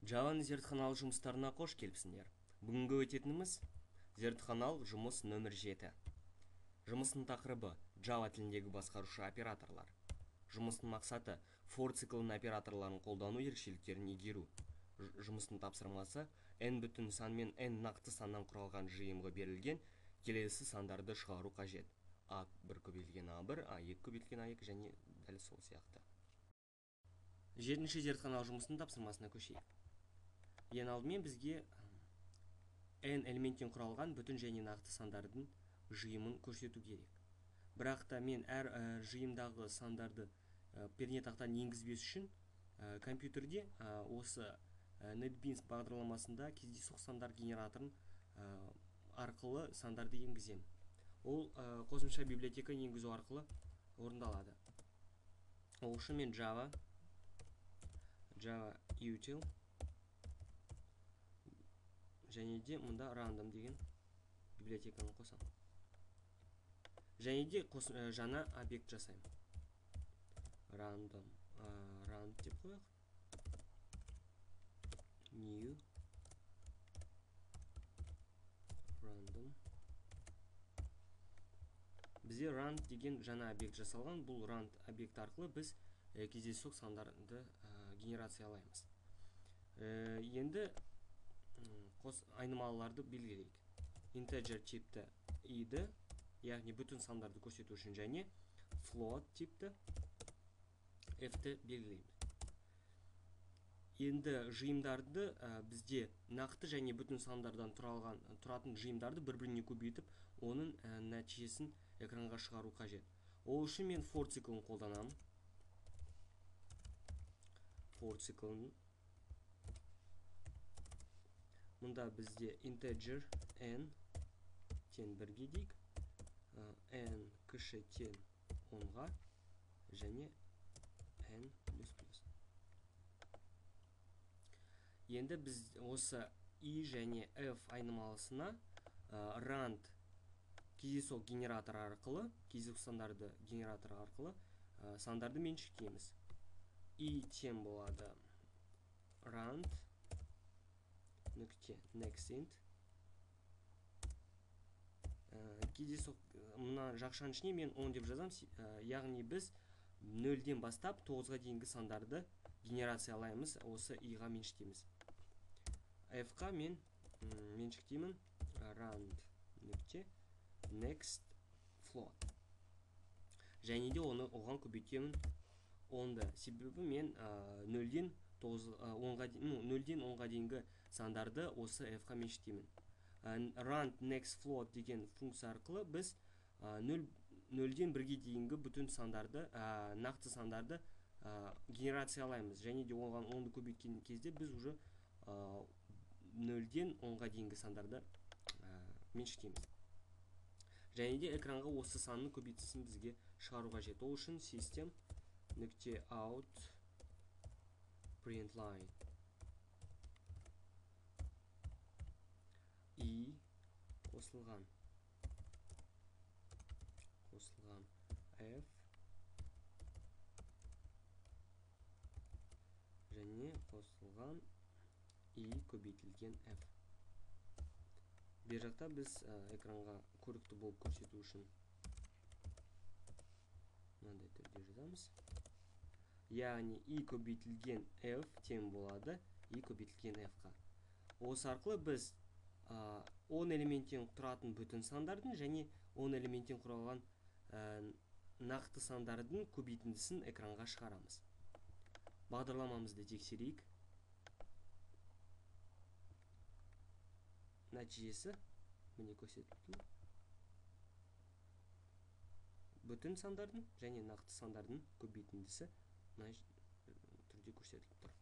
Java зертханалық жұмыстарына қош келіпсіңдер. Бүгінгі өтетініміз зертханалық жұмыс нөмір 7. Жұмыстың тақырыбы Java тіліндегі басқарушы операторлар. Жұмыстың мақсаты for циклінің операторларын қолдану ерекшеліктерін игеру. Жұмыстың тапсырмасы n бүтін сан мен n нақты саннан құралған жиынға берілген келесі сандарды шығару қажет. a1 көбейтілген a1, a2 көбейтілген a2 және дәл сол сияқты. 7-ші зертханалық жұмыстың тапсырмасына көшейік. Ең алдымен бізге n элементтен құралған бүтін және нақты сандардың жиымын көрсету керек. Бірақ та мен әр жиымдағы сандарды пернетақтан енгізбес үшін компьютерде осы NetBeans бағдарламасында кездейсоқ сандар генераторын арқылы сандарды енгіземін. Ол қосымша библиотека енгізу арқылы орындалады. Ол үшін мен Java util және де мұнда random деген библиотеканы қосамын. Және де жаңа объект жасаймын. Random деп қояйық. New random. Бізде rand деген жаңа объект жасалған. Бұл rand объект арқылы біз кездейсоқ сандарды генерациялаймыз. Енді айнымалыларды белгілейік. Integer типті i'ді, яғни бүтін сандарды көрсету үшін, және float типті f'ті белгілейміз. Енді жиымдарды бізде нақты және бүтін сандардан тұратын жиымдарды бір-біріне көбейтіп, оның нәтижесін экранға шығару қажет. Ол үшін мен for циклін қолданамын. For циклін мұнда бізде integer n тен 1-ге дейік, n кіші тен 10-ға және n плюс. Енді біз осы i және f айнымалысына rand кездейсоқ генератор арқылы, кездейсоқ сандарды генератор арқылы сандарды меншіктейміз. i тен болады rand нүкте nextInt. Кездейсоқ мына жақшаның ішіне мен 10 деп жазам, яғни біз 0-ден бастап 9-ға дейінгі сандарды генерациялаймыз, осы i-ға меншіктейміз. f-қа мен меншіктеймін rand нүкте next float. Және де оған көбейтемін 10-ды. Себебі мен 0-ден 10-ға дейінгі сандарды осы f-қа меншіктеймін. Rand next float деген функция арқылы біз 0-ден 1-ге дейінгі бүтін сандарды, нақты сандарды генерациялаймыз. Және де оған 10-ды көбейткен кезде біз уже 0-ден 10-ға дейінгі сандарды меншіктейміз. Және де экранға осы санның көбейтісін бізге шығару қажет. Ол үшін system нүкте out println i қосылған f және қосылған i көбейтілген f. Бер жақта біз экранға көрікті болып көрсету үшін мынандай түрде жазамыз. Яғни i көбейтілген f тең болады i көбейтілген f-қа. Осы арқылы біз 10 элементтен тұратын бүтін сандардың және 10 элементтен құралған нақты сандардың көбейтіндісін экранға шығарамыз. Бағдарламамызды тексерейік. Нәтижесі міне көрсетілді. Бүтін сандардың және нақты сандардың көбейтіндісі мына түрде көрсетіліп тұр.